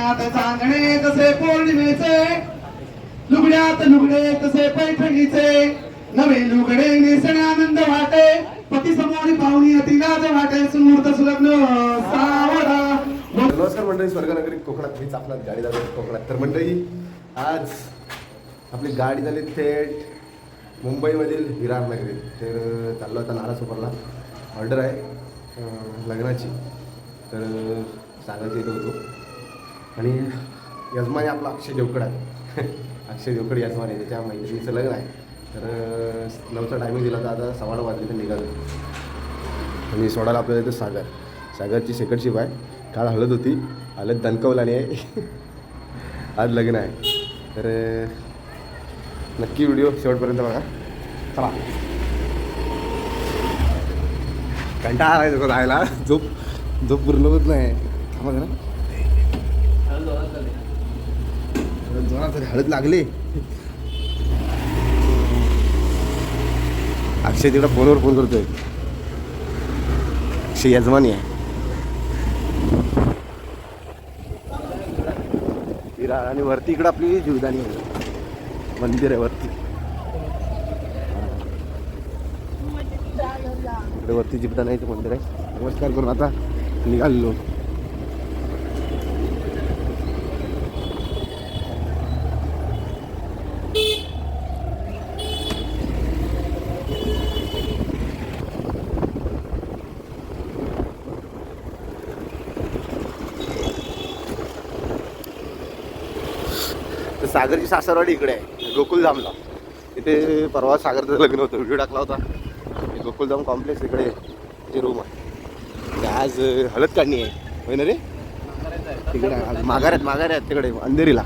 अंगणात चांगणे तसे पौर्णिमेचे, लुगड्यात लुगडे तसे पैठणीचे, नवे लुगडे नेसणे आनंद वाटे, पती समोर पाहुणी अतिलाज वाटे, सुमुहूर्त सुलग्न सावरा. नमस्कार मंडळी, स्वर्गनगरी कोकणात मीच आपला गाडी झाली कोकणात. तर मंडळी आज आपली गाडी झाली थेट मुंबईमधील विरार नगरीत. तर चाललो आता नालासोपरला, ऑर्डर आहे लग्नाची. तर सांगायचं इथं होतो आणि यजमानी आपला अक्षय देवकड आहे. अक्षय देवकड यजमान आहे, त्याच्या मैत्रिणीचं लग्न आहे. तर 9चा टायमिंग दिला तर आता 8:15 वाजले तर निघालो. आणि सोडायला आपल्याला इथं सागरची सेकंड शिप आहे. काल हळद होती, हळद दणकवलाने आहे. आज लग्न आहे. तर नक्की व्हिडिओ शेवटपर्यंत बघा. चला, कंटाळा आहे राहायला, झोप पूर्ण होत नाही. थांबा ना, जोरात हळद लागली. अक्षय तिकडं फोनवर फोन करतोय. अक्षय यजमानी आहे. आणि वरती इकडं आपली जीवदानी आहे, मंदिर आहे वरती. इकडे वरती जीवदानीचं मंदिर आहे. नमस्कार करून आता निघालेलो. सागरची सासरवाडी इकडे आहे, गोकुलधामला. इथे परवा सागरचं लग्न होतं, व्हिडिओ टाकला होता. गोकुलधाम कॉम्प्लेक्स इकडे जे रूम आहे. आज हळद काढणी आहे, होय ना रे? तिकडे माघाऱ्यात तिकडे अंधेरीला.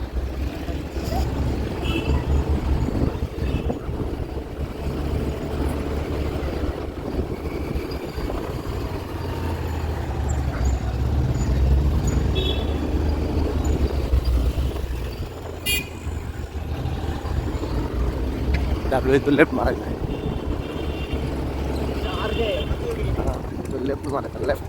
आपल्याला इथं लेफ्ट मारायचं आहे. लेफ्ट मारायचं, लेफ्ट.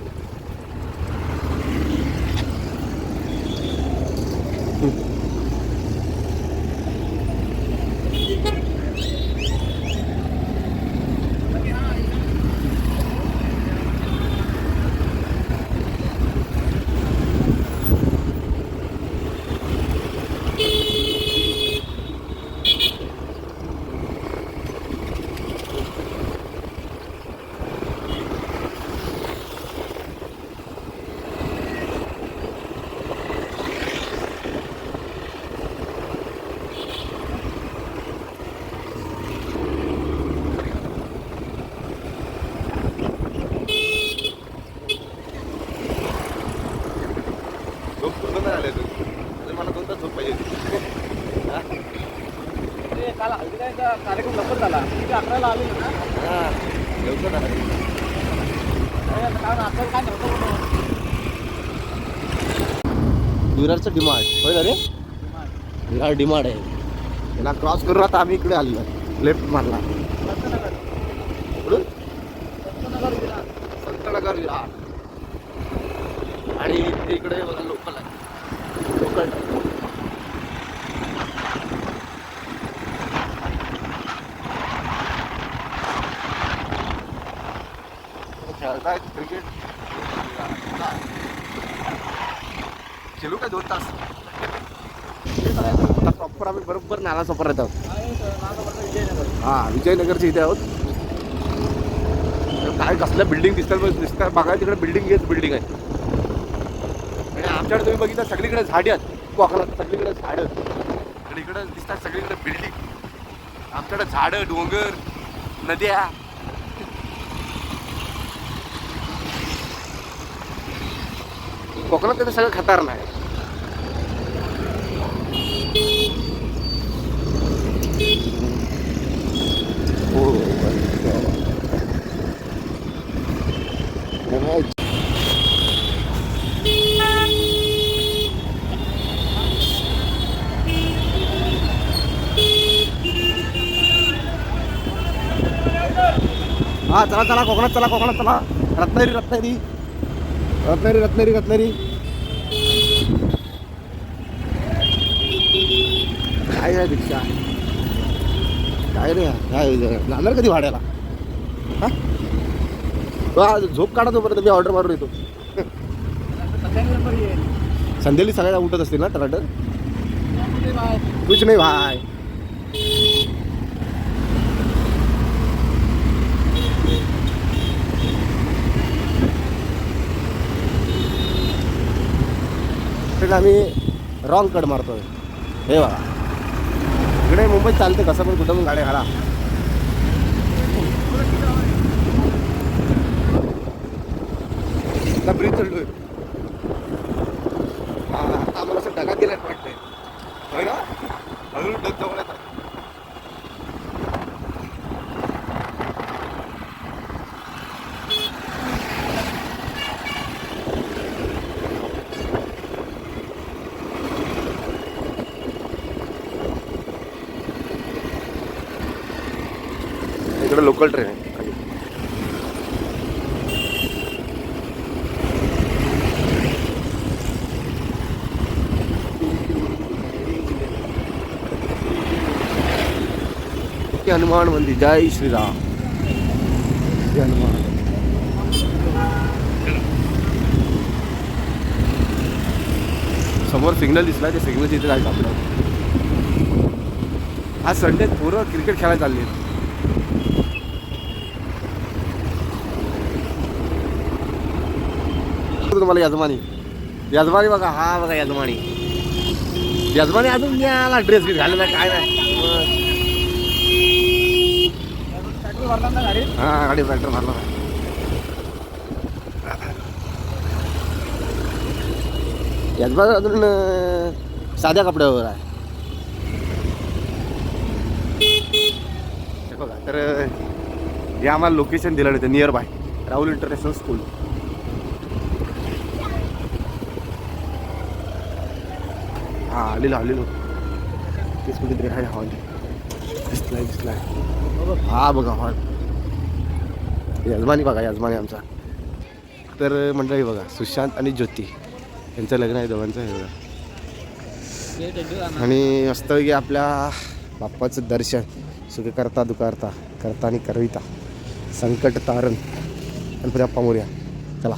मला 2 तास झोप पाहिजे. काल हल्दीचा कार्यक्रम लवकर झाला, 11ला आलो ना. हां, लवकर झाला. काय नव्हतं विरारचं डिमार्ट, होय ना रे? विरार डिमार्ट आहे. त्याला क्रॉस करून आता आम्ही इकडे आलो, लेफ्ट मारला. संतनगर विरार. आणि इकडे बघा लोकल आहे, लोकल. खेळताय क्रिकेट. खेळू काय 2 तास. आता प्रॉपर आम्ही बरोबर नालासोपारा येत आहोत. हां, विजयनगरच्या इथे आहोत. काय कसल्या बिल्डिंग दिसतात बघा. तिकडे बिल्डिंग आहे. आणि आमच्याकडे तुम्ही बघितलं सगळीकडे झाडी आहेत. कोकणात सगळीकडे झाडं. आणि इकडे दिसतात सगळीकडे बिल्डिंग. आमच्याकडे झाडं, डोंगर, नद्या. कोकणात सगळं खतरनाक आहे. हा, चला कोकणात चला. रत्नागिरी. काय आहे रिक्षा काय रे काय जाणार कधी भाड्याला हा झोप काढा तोपर्यंत मी ऑर्डर मारून येतो संध्याकाळी सगळ्या उठत असतील ना टराटर कुछ नाही भाई आम्ही रॉंग कट मारतोय हे बघा इकडे मुंबईत चालते कसं पण कुठं पण गाड्या घाला ब्रिज चढलोय आम्हाला असं ढगात गेल्यात वाटतंय होय ना अजून ढग जवळ येतात इकडे लोकल ट्रेन आहे खाली हनुमान मंदिर जय श्रीराम हनुमान समोर सिग्नल दिसला ते सिग्नलच्या इथे जायचं आपलं आज संडे पोरं क्रिकेट खेळायला चालली तुम्हाला यजमानी बघा हा बघा यजमानी अजून याला ड्रेस बीस घालला काय नाही हा गाडी पेट्रोल मारला यजमान अजून साध्या कपड्यावर आहे बघा तर हे आम्हाला लोकेशन दिलं होतं near by Rahul international school हा आलेलो तेच कुठेतरी आहे हॉल दिसलाय हा बघा हॉल यजमानी आमचा तर मंडळी बघा सुशांत आणि ज्योती यांचं लग्न आहे दोघांचं हे बघा आणि मस्तपैकी आपल्या बाप्पाचं दर्शन सुख करता दुकारता करता आणि करविता संकट तारण गणपती बाप्पा मोरया चला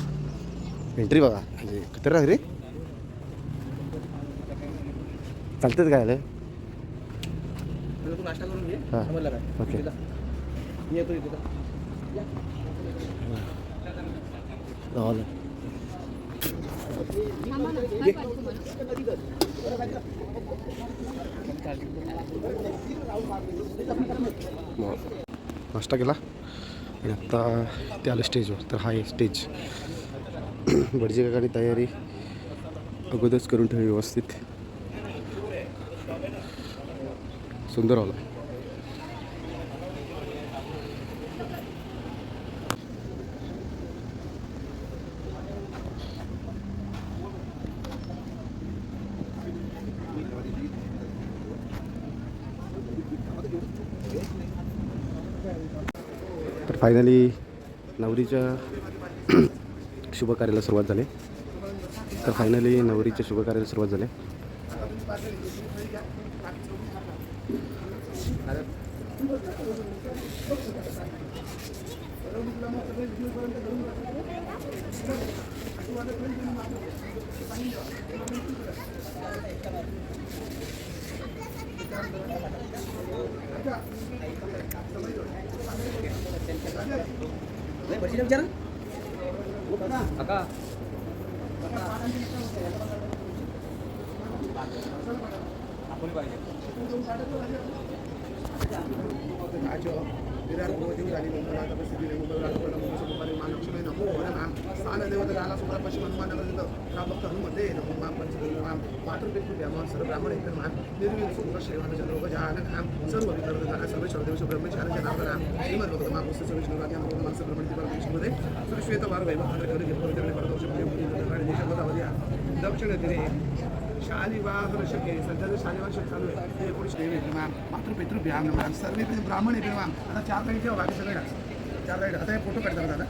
एंट्री बघा म्हणजे खतरनाक रे चालतेच काय आलं हां ओके नाश्ता केला आणि आत्ता ते आलं स्टेजवर तर हा आहे स्टेज भटजी काकांनी तयारी अगोदरच करून ठेवली व्यवस्थित सुंदर हॉल आहे तर फायनली नवरीच्या शुभकार्याला सुरुवात झाली मातृपितृभ्याम नमः सर्वे ब्राह्मण आहे आता 4 लाईन ठेवा बाकी सगळे 4 लाईन आता हे फोटो काढतात दादा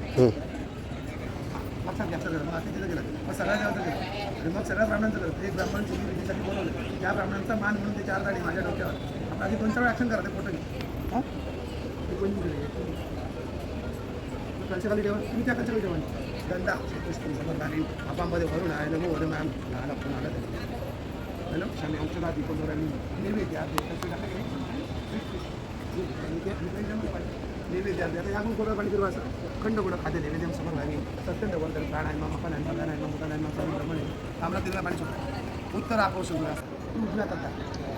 लक्षात घेतलं गेलं, मग आता तिथं गेलं, मग सगळ्या देवाचं गेलं आणि मग सगळ्या ब्राह्मणांचं करत एक ब्राह्मण तुम्ही विधीसाठी बोलवलं त्या ब्राह्मणांचा मान म्हणून ते 4 दाढी माझ्या डोक्यावर आपण आधी 2-4 वेळा ॲक्शन करा ते फोटो घे हां कल्चरल जेवण तुम्ही त्या कल्चरल जेवण गंदा समजदारी आपामध्ये भरून आहे मग वरून मॅम लहान आपण आलं हॅलो शामी औषधा दीपक आणि नैवेद्य नैवेद्य आता याकडून कोणा पाणी करू असं खंड कुठं खाते नैवेद्य समोर घाली सत्यंड वर्धन प्राणायाम मकानायम मगानायम मुकानायम प्रमाणे आम्हाला तिला पाणी सुद्धा उत्तर आकर्षण असं तू उठल्या करता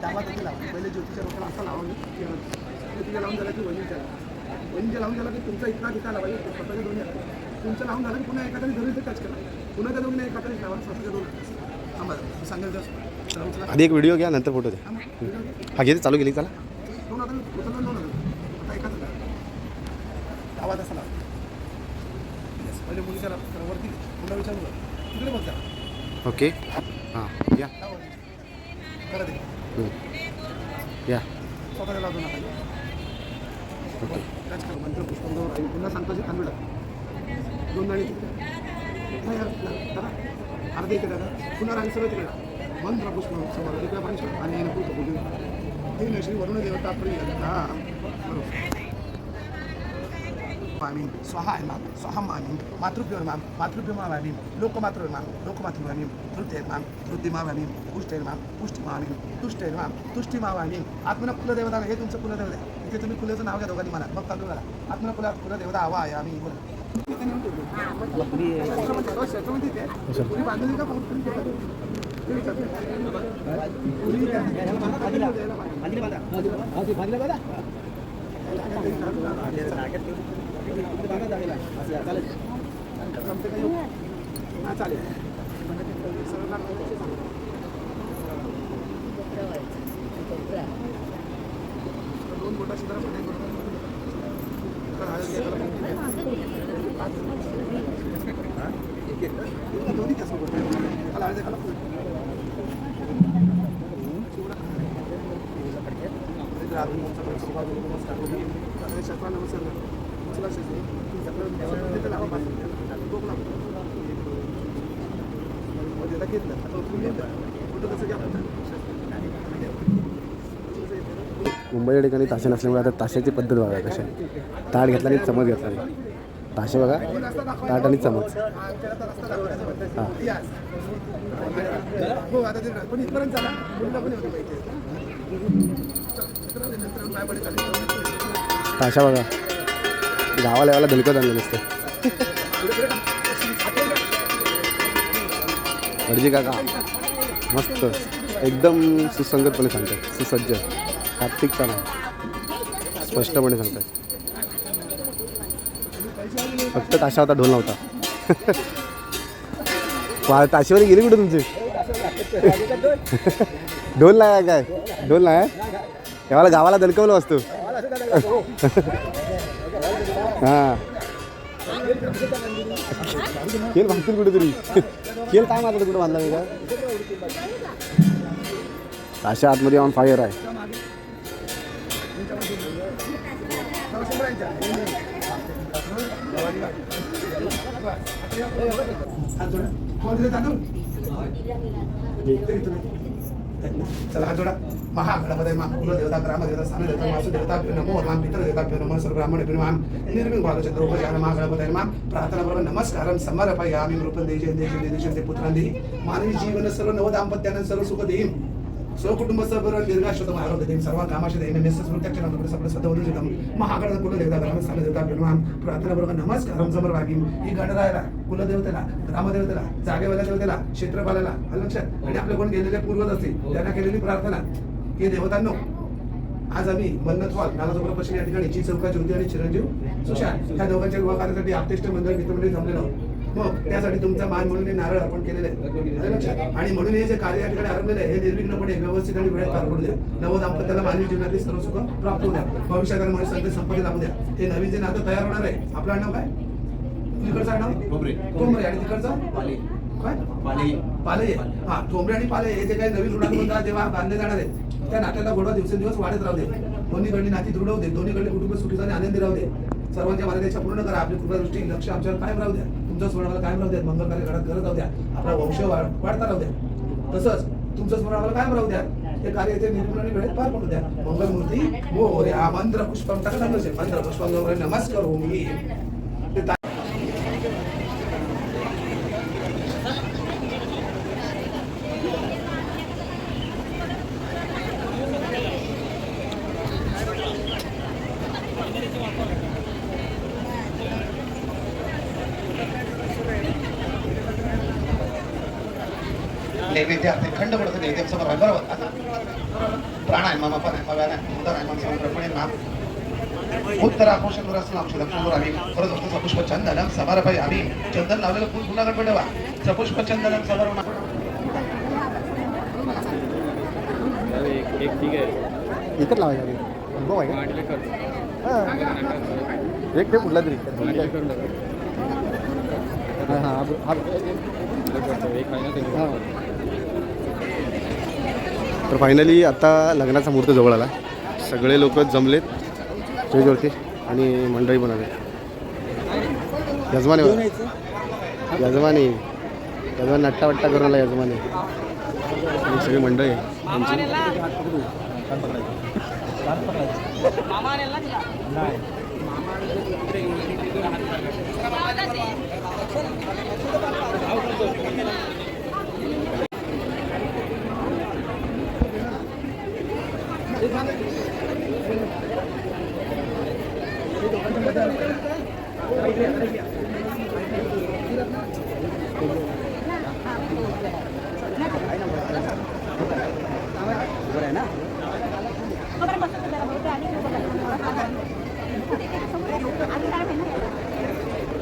डावा तर लावा पहिले ज्योतीच्या लोकांना असं लावून ज्योतीच्या लावून झालं की वहिनीच्या लावून झालं की तुमचा इतका ठिकाण लावा स्वतःच्या दोन्ही तुमचं लावून झालं की पुन्हा एखाद्याने धरून ते टच करा पुन्हा त्या दोन्ही एखाद्याने लावा स्वतःच्या दोन थांबा सांगेल आधी एक व्हिडिओ घ्या नंतर फोटो द्या हा घेते चालू केली चला दोन आता उचलून दोन आता एकाच आवाज असा लावा पहिले मुलीच्या वरती पुन्हा विचारू तिकडे बघ जरा ओके हां या करा ते या स्वतःला लावतो नका ओके टच करू मंत्र पुष्पंगावर आणि पुन्हा सांगतो जे तांदूळ 2 नाणी तिकडे दादा अर्धे इकडे दादा पुन्हा राणी सगळं तिकडे मंत्र पुष्प समोर इकडे पाणी सोड आणि नको बोलू हे नशी वरुण देवता प्रिय हां बरोबर आमीन स्वाहा माम स्वाहा मामीन मातृभ्यो माम मामीन लोकमातृ मामीन वृद्धी मामीन पुष्टेर मामीन तुष्टेर मामीन आत्मना कुलदेवता हे तुमचं कुलदेवता आहे इथे तुम्ही कुलाचं नाव घ्या दोघांनी मला मग चालू करा आत्मना कुलदेवता हवा आहे आम्ही बोला बांधली का चालेल दोन बोटा शिकला दोन्ही कसं मुंबईच्या ठिकाणी ताशे नसल्यामुळे आता ताशाची पद्धत बघा कशा ताट घेतला आणि चमच घेतला नाही ताशे बघा ताट आणि चमच हां ताशा बघा गावाला यावाला धलकत आणलं नसतं भटजी काका मस्त एकदम सुसंगतपणे सांगतात सुसज्ज तात्विकता नाही स्पष्टपणे सांगतात फक्त ताशा होता ढोल नव्हता ताशेवर गेली कुठे तुमची ढोल नाही काय ढोल नाही याला गावाला दणकवलं असतो हां खेळ बांधतील कुठेतरी खेळ काय मारतो कुठं बांधला नाही का ताशा आतमध्ये ऑन फायर आहे चला हात जोडा महागणपती मा कुलदेवता ग्रामदेवता स्थानदेवता वासुदेवता नमो राम पितरदेवता नमः सर्व ब्राह्मण माम निर्विघ्न बालचंद्रोपचार महागणपती माम प्रार्थना बरोबर नमस्कारं समर्पयामि नृपं देजे देशे पुत्रां देहि मानवी जीवन सर्व नव दाम्पत्यानं सर्व सुख देईन स्वकुटुंब सर्व दीर्घायुष्य आरोग्य देईन सर्व कामाशी देईन मेसेज प्रत्यक्ष नंतर सगळं सदवरून देतो महागणपती कुलदेवता ग्रामस्थानदेवता माम प्रार्थना बरोबर नमस्कारं समर्पयामि ही गणरायाला कुलदेवतेला ग्रामदेवतेला जागेवाल्या देवतेला क्षेत्रपालाला लक्षात आणि आपले कोण गेलेले पूर्वज असतील त्यांना केलेली प्रार्थना हे देवतांनो आज आम्ही मन्नत हॉल नालासोबत पश्चिम या ठिकाणी जी चौका ज्योती आणि चिरंजीव सुशांत ह्या दोघांच्या विवाह कार्यासाठी आपतेष्ट मंडळ मित्रमंडळी जमलेलो मग त्यासाठी तुमचा मान म्हणून हे नारळ अर्पण केलेले आणि म्हणून हे जे कार्य या ठिकाणी आरंभलेलं आहे हे निर्विघ्नपणे व्यवस्थित आणि वेळेत पार पडू द्या नव दाम्पत्याला मानवी जीवनातील सर्व सुख प्राप्त होऊ द्या भविष्यात संधी संपत्ती लाभू द्या हे नवीन जे नातं तयार होणार आहे आपलं नाव काय तिकडचं नाव कोंबरे आणि तिकडचं काय पाले हा ठोंबरे आणि पाले हे जे काही नवीन ऋणानुबंध जेव्हा बांधले जाणार आहे त्या नात्याला गोडवा दिवसेंदिवस वाढत राहू दे दोन्हीकडली नाती दृढ होते दोन्हीकडले कुटुंब सुखीचा आणि आनंदी राहू दे सर्वांच्या मर्यादेच्या पूर्ण करा आपली कृपादृष्टी लक्ष आमच्यावर कायम राहू द्या तुमचं स्मरण आम्हाला कायम राहू द्या, मंगल कार्य घरात करत राहू द्या, आपला वंश वाढता राहू द्या. तसंच तुमचं स्मरण आम्हाला कायम राहू द्या, ते कार्य ते निर्मळ आणि वेळेत पार पडू द्या. मंगलमूर्ती मोरया. मंत्र पुष्पम टाका सांगायचे, मंत्र पुष्पम नमस्कार हो मी नैवेद्यार्थे खंड पडतं नैवेद्याचं बरोबर प्राणायाम व्यायाम उदरायाम समर्पणे नाम उत्तरापोषण रसनाम शुभक्षुरामी परत वस्तूचं पुष्प चंदनम समर्पयामी. चंदन लावलेलं फुल पुन्हा गणपती ठेवा. सपुष्प चंदनम समर्पण. एक ठीक आहे एकच लावायचं अनुभव आहे एक ते कुठला तरी तर फायनली आता लग्नाचा मुहूर्त जवळ आला. सगळे लोक जमलेत स्टेजवरती आणि मंडळी पण आले. यजमानी यजमानी यजमान नट्टावट्टा करून आला यजमानी आणि सगळी मंडळी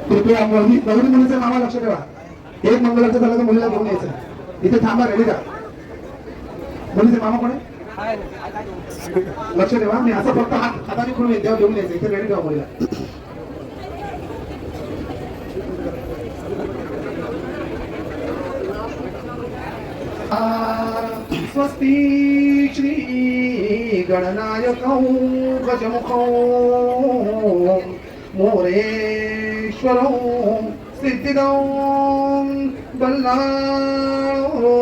कृपया नवरी मुलीचं नाव लक्ष ठेवा. एक मंगलाचं झालं तर मुलीला घेऊन यायचं. इथे थांबा, रेडी का? मुलीचे मामा कोण आहे? लक्ष ठेवा. मी असं फक्त हाताने खुलून देव घेऊन यायचं. इथे रेडी ठेवा मुलीला. स्वस्ति श्री गणनायकौ गजमुखौ मोरेश्वरौ सिद्धिदौ बल्लाळो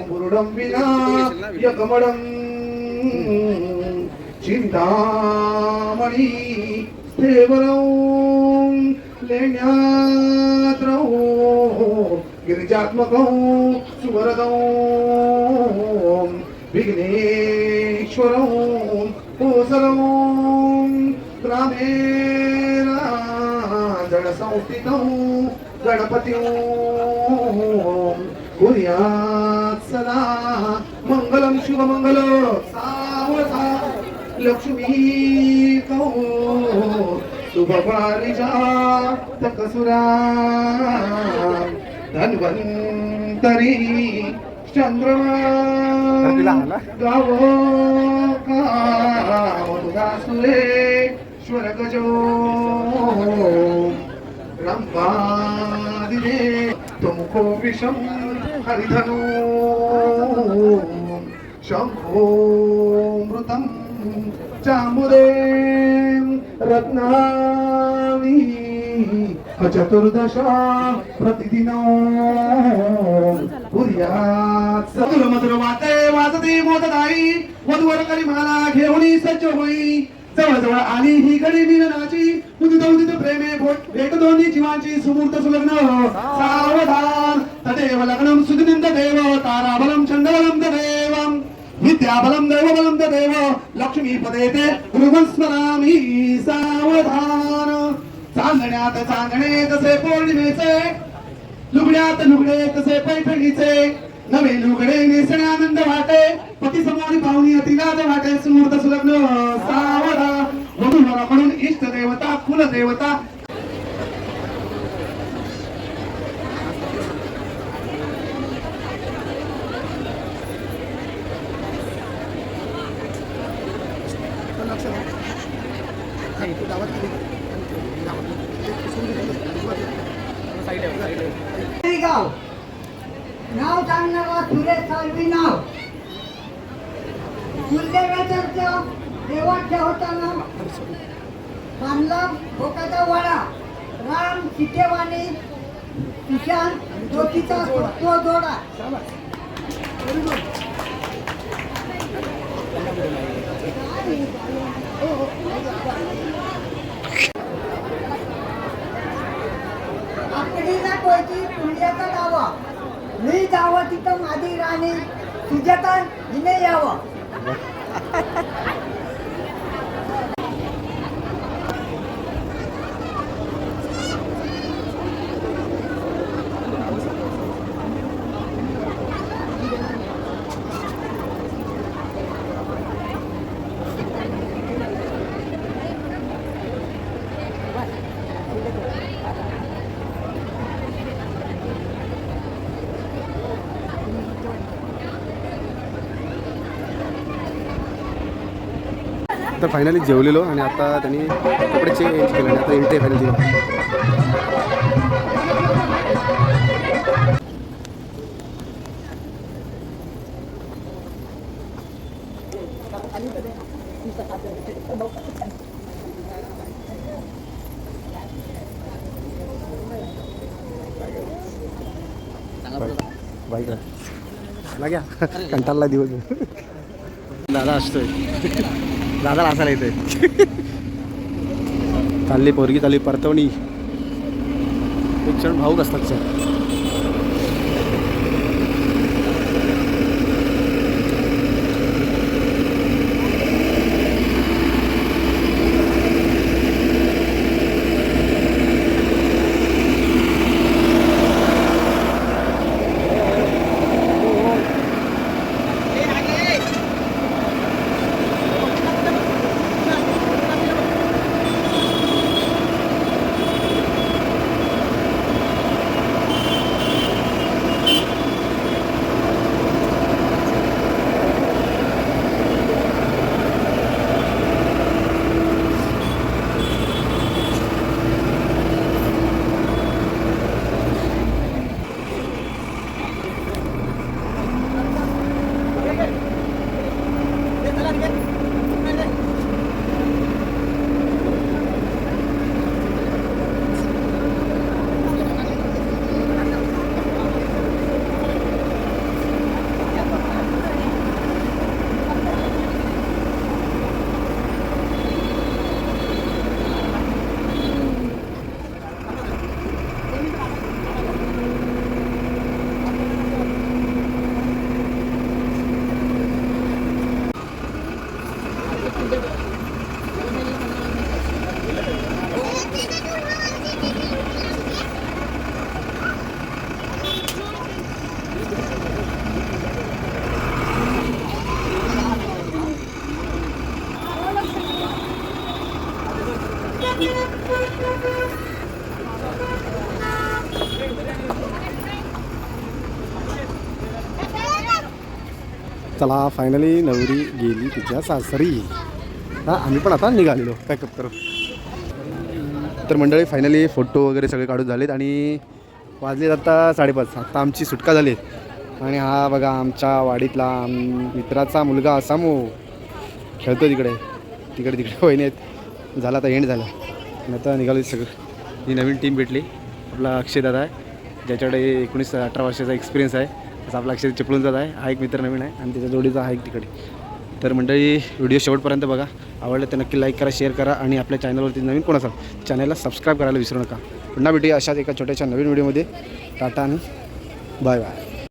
गुरुडं विनायकमडं चिन्तामणि स्थेवरौ लेण्याद्रौ गिरिजात्मकौ सुवरदौ विघ्नेश्वरौ कोसलौ ग्रामेण जडसंस्थितौ गणपतिं कुर्यात् सदा मंगलं शुभमंगलं सावधा लक्ष्मीकौ शुभपारिजातकसुरा धन्वन्तरी चंद्रमा गावोकामधुरासुरेश्वर गजो रंभादिने तुमको विषम हरिधनो शंभो मृतं चामुरे रत्नानि चतुर्दश प्रतिदिनो कुर्यात् सदुर मधुर वाते वाजते मोददाई वधूवर करी मला घेऊन सज्ज होई जवळ जवळ आली ही गडी मिलनाची उदित उदित प्रेमे भेट दोन्ही जीवांची सुमूर्त सुलग्न सावधान तदेव लग्नम सुदिनिंद देव ताराबलम चंद्रबलम देवम विद्याबलम दैवबलम देव लक्ष्मी पदेते ध्रुवं स्मरामि सावधान चांदण्यात चांदणे तसे पौर्णिमेचे लुगड्यात लुगडे तसे पैठणीचे नवे लुगडे नेसणे आनंद वाटे पती समोर पाहुणी अतिलाज वाटे सुमूर्त सुलग्न सावधान वधूवराकडून इष्ट देवता कुलदेवता गाव नाव सांगणारा सुरेश साळवी नाव कुलदेवाचं देवाच्या होताना बांधला भोकाचा वाडा राम सीतेवाणी सुशांत ज्योतीचा तो जोडा आकडीला कोयती पुण्याचा डावा मी जावं तिथं माझी राणी सुजाता हिने यावं तर फायनली जेवलेलो आणि आता त्यांनी कपडे चेंज केले आणि आता एंट्री फायनल दिली. बाईक लाग्या कंटाळला दिवस दादा असतोय दादा असायला येतोय. चालली पोरगी चालली परतवणी एक क्षण भाऊक असतात सर. चला फायनली नवरी गेली तिच्या सासरी. हां आम्ही पण आता निघालेलो पॅकअप करून. तर मंडळी फायनली फोटो वगैरे सगळे काढून झालेत आणि वाजलेत आता 5:30. आता आमची सुटका झाली आणि हा बघा आमच्या वाडीतला मित्राचा मुलगा सामू खेळतो तिकडे तिकडे वहिनी आहेत. झाला आता एंड झाला आणि आता निघालो सगळं. ही नवीन टीम भेटली. आपला अक्षय दादा आहे ज्याच्याकडे 19-18 वर्षाचा एक्सपिरियन्स आहे. असं आपला अक्षय चिपळून जात आहे. हा एक मित्र नवीन आहे आणि त्याच्या जोडीचा हा एक तिकडे. तर मंडळी व्हिडिओ शेवटपर्यंत बघा. आवडलं तर नक्की लाईक करा शेअर करा आणि आपल्या चॅनलवरती नवीन कोण असाल चॅनलला सबस्क्राईब करायला विसरू नका. पुन्हा भेटूया अशाच एका छोट्याशा नवीन व्हिडिओमध्ये. टाटा आणि बाय बाय.